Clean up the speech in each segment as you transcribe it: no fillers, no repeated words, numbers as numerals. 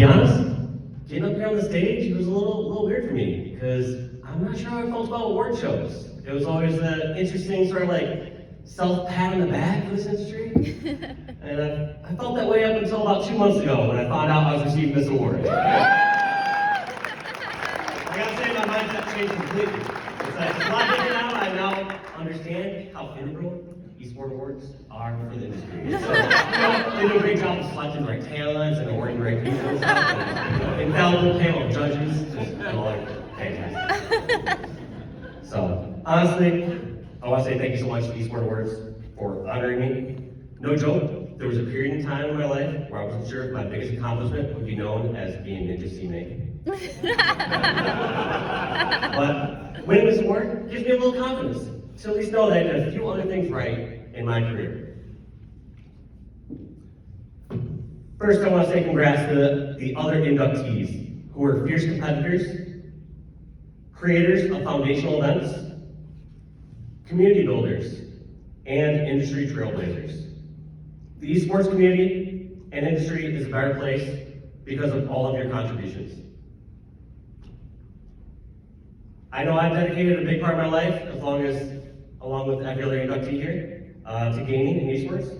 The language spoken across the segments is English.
be honest, getting up here on the stage was a little weird for me because I'm not sure how I felt about award shows. It was always an interesting sort of like self-pat on the back for this industry. And I felt that way up until about 2 months ago when I found out I was receiving this award. I gotta say, my mindset changed completely. It's a lot different now. I now understand how integral Esports Awards are for the industry. So, they do a great job of selecting the right talents and awarding the right people and stuff. And, infallible panel of judges, just like fantastic. So, honestly, I want to say thank you so much to Esports Awards for honoring me. No joke, there was a period in time in my life where I wasn't sure if my biggest accomplishment would be known as being Ninja C-Make. But winning this award gives me a little confidence to at least know that I did a few other things right in my career. First, I want to say congrats to the other inductees who were fierce competitors, creators of foundational events, community builders, and industry trailblazers. The esports community and industry is a better place because of all of your contributions. I know I've dedicated a big part of my life, along with every other inductee here, to gaming and esports,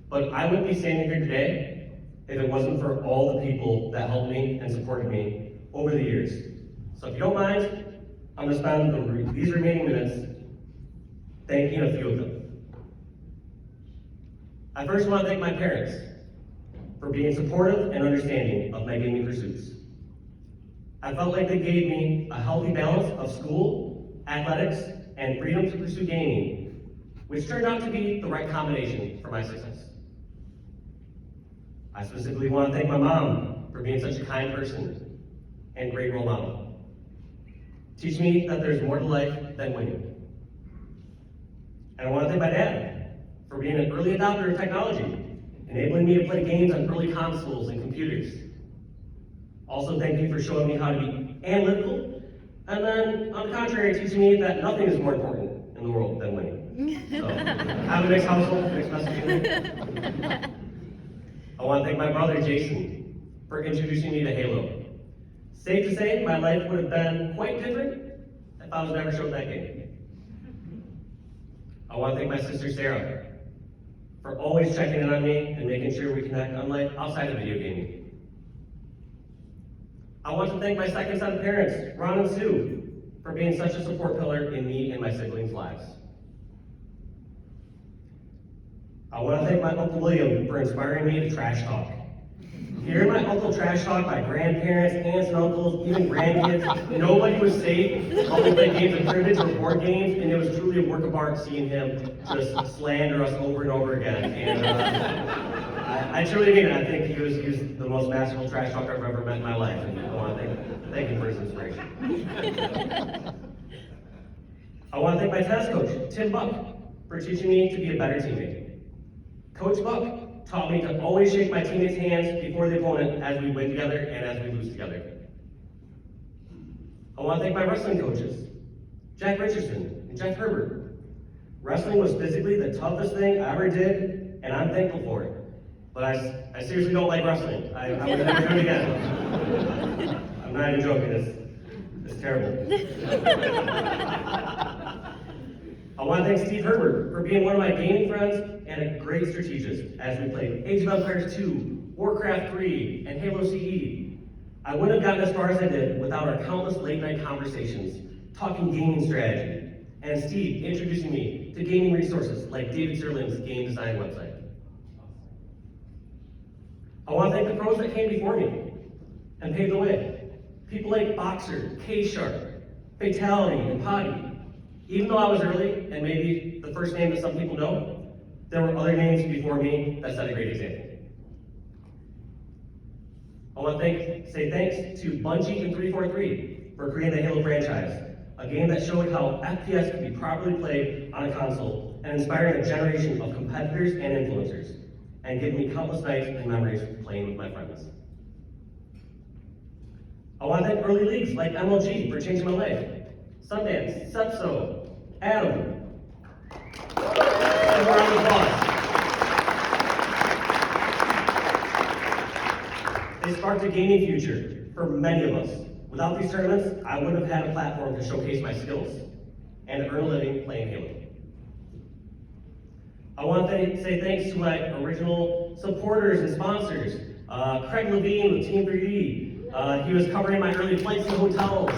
but I wouldn't be standing here today if it wasn't for all the people that helped me and supported me over the years. So if you don't mind, I'm going to spend these remaining minutes thanking a few of them. I first want to thank my parents for being supportive and understanding of my gaming pursuits. I felt like they gave me a healthy balance of school, athletics, and freedom to pursue gaming, which turned out to be the right combination for my success. I specifically want to thank my mom for being such a kind person and great role model. Teach me that there's more to life than winning. And I want to thank my dad for being an early adopter of technology, enabling me to play games on early consoles and computers. Also, thank you for showing me how to be analytical, and then, on the contrary, teaching me that nothing is more important in the world than winning. So, have a mixed household, mixed messaging. I want to thank my brother, Jason, for introducing me to Halo. Safe to say, my life would have been quite different if I was never shown that game. I want to thank my sister, Sarah, for always checking in on me and making sure we connect on life outside of video gaming. I want to thank my second set of parents, Ron and Sue, for being such a support pillar in me and my siblings' lives. I want to thank my Uncle William for inspiring me to trash talk. Hearing my uncle trash talk my grandparents, aunts and uncles, even grandkids, nobody was safe. Uncle played games of cribbage or board games, and it was truly a work of art seeing him just slander us over and over again. And I truly mean it. I think he was the most masterful trash talker I've ever met in my life, and I want to thank him for his inspiration. I want to thank my tennis coach, Tim Buck, for teaching me to be a better teammate. Coach Buck taught me to always shake my teammates' hands before the opponent as we win together and as we lose together. I want to thank my wrestling coaches, Jack Richardson and Jeff Herbert. Wrestling was physically the toughest thing I ever did, and I'm thankful for it. But I seriously don't like wrestling. I would never do it again. I'm not even joking, it's terrible. I want to thank Steve Herbert for being one of my gaming friends and a great strategist as we played Age of Empires 2, Warcraft 3, and Halo CE. I wouldn't have gotten as far as I did without our countless late-night conversations, talking gaming strategy, and Steve introducing me to gaming resources like David Sirlin's game design website. I want to thank the pros that came before me and paved the way. People like Boxer, K-Sharp, Fatality, and Potty. Even though I was early, and maybe the first name that some people know, there were other names before me that set a great example. I want to say thanks to Bungie and 343 for creating the Halo franchise, a game that showed how FPS can be properly played on a console and inspiring a generation of competitors and influencers, and giving me countless nights and memories playing with my friends. I want to thank early leagues like MLG for changing my life, Sundance, Sepso, Adam. And round of applause. They sparked a gaming future for many of us. Without these tournaments, I wouldn't have had a platform to showcase my skills and earn a living playing Halo. I want to say thanks to my original supporters and sponsors. Craig Levine with Team 3D. He was covering my early flights to hotels.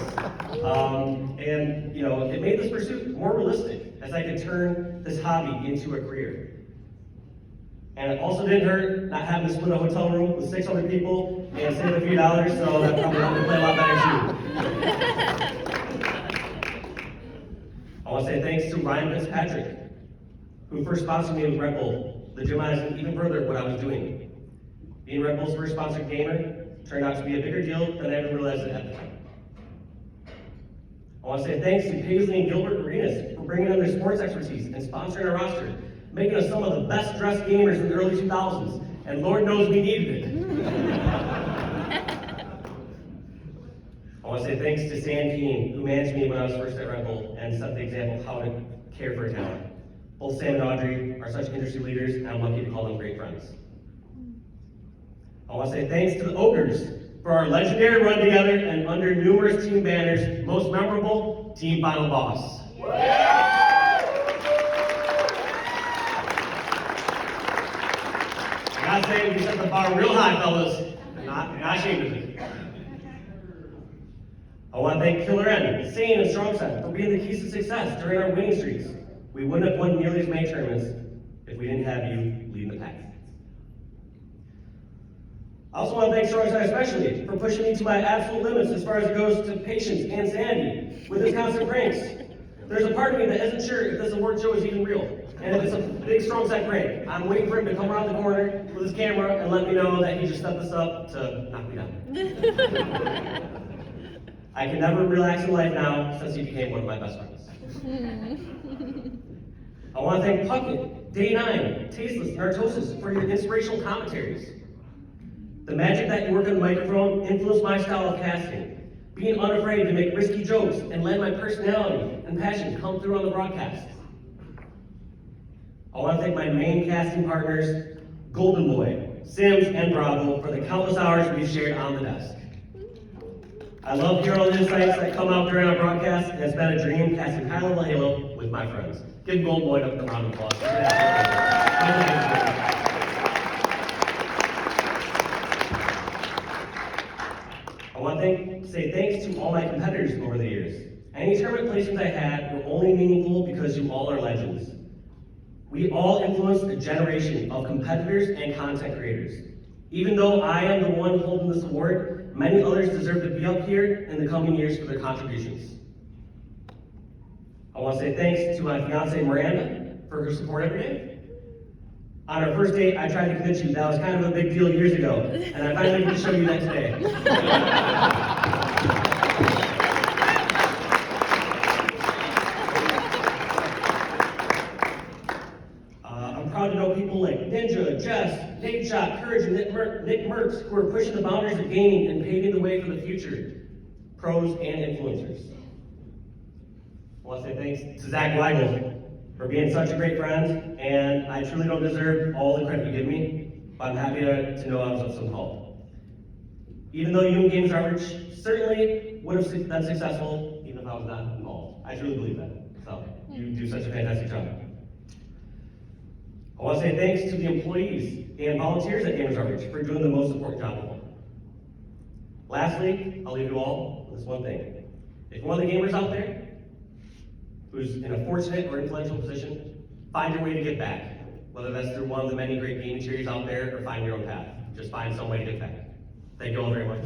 And it made this pursuit more realistic as I could turn this hobby into a career. And it also didn't hurt not having to split a hotel room with 600 people and save a few dollars, so that probably helped me play a lot better too. I want to say thanks to Ryan Fitzpatrick, who first sponsored me with Red Bull, legitimizing even further what I was doing. Being Red Bull's first sponsored gamer turned out to be a bigger deal than I ever realized it at the time. I want to say thanks to Paisley and Gilbert Arenas for bringing in their sports expertise and sponsoring our roster, making us some of the best dressed gamers in the early 2000s, and Lord knows we needed it. I want to say thanks to Sam Keene, who managed me when I was first at Red Bull and set the example of how to care for a talent. Both Sam and Audrey are such industry leaders, and I'm lucky to call them great friends. I want to say thanks to the Ogres for our legendary run together and under numerous team banners, most memorable, Team Final Boss. I gotta say, we set the bar real high, fellas. Not ashamed of it. I want to thank Killer N, Sane, and Strongside for being the keys to success during our winning streaks. We wouldn't have won nearly as many tournaments if we didn't have you leading the pack. I also want to thank Strongside especially for pushing me to my absolute limits as far as it goes to patience and sanity with his constant pranks. There's a part of me that isn't sure if this award show is even real, and if it's a big Strongside prank. I'm waiting for him to come around the corner with his camera and let me know that he just set this up to knock me down. I can never relax in life now since he became one of my best friends. I want to thank Puckett, Day 9, Tasteless, and Artosis for your inspirational commentaries. The magic that you work on the microphone influenced my style of casting, being unafraid to make risky jokes and let my personality and passion come through on the broadcast. I want to thank my main casting partners, Golden Boy, Sims, and Bravo for the countless hours we've shared on the desk. I love hearing all the insights that come out during our broadcast, and it's been a dream casting high-level Halo with my friends. Give Golden Boy a round of applause. I want to say thanks to all my competitors over the years. Any tournament placements I had were only meaningful because you all are legends. We all influenced a generation of competitors and content creators. Even though I am the one holding this award, many others deserve to be up here in the coming years for their contributions. I want to say thanks to my fiance Miranda for her support every day. On our first date, I tried to convince you that was kind of a big deal years ago, and I finally get to show you that today. I'm proud to know people like Ninja, Jess, Nate Shot, Courage, and Nick Merckx, who are pushing the boundaries of gaming and paving the way for the future, pros and influencers. I want to say thanks to Zach Wigal for being such a great friend, and I truly don't deserve all the credit you give me, but I'm happy to know I was of some help. Even though you and Games Outreach certainly would have been successful even if I was not involved. I truly believe that. So, you do such a fantastic job. I want to say thanks to the employees and volunteers at Games Outreach for doing the most important job of all. Lastly, I'll leave you all with this one thing. If one of the gamers out there who's in a fortunate or influential position, find your way to get back. Whether that's through one of the many great gaming series out there or find your own path. Just find some way to get back. Thank you all very much.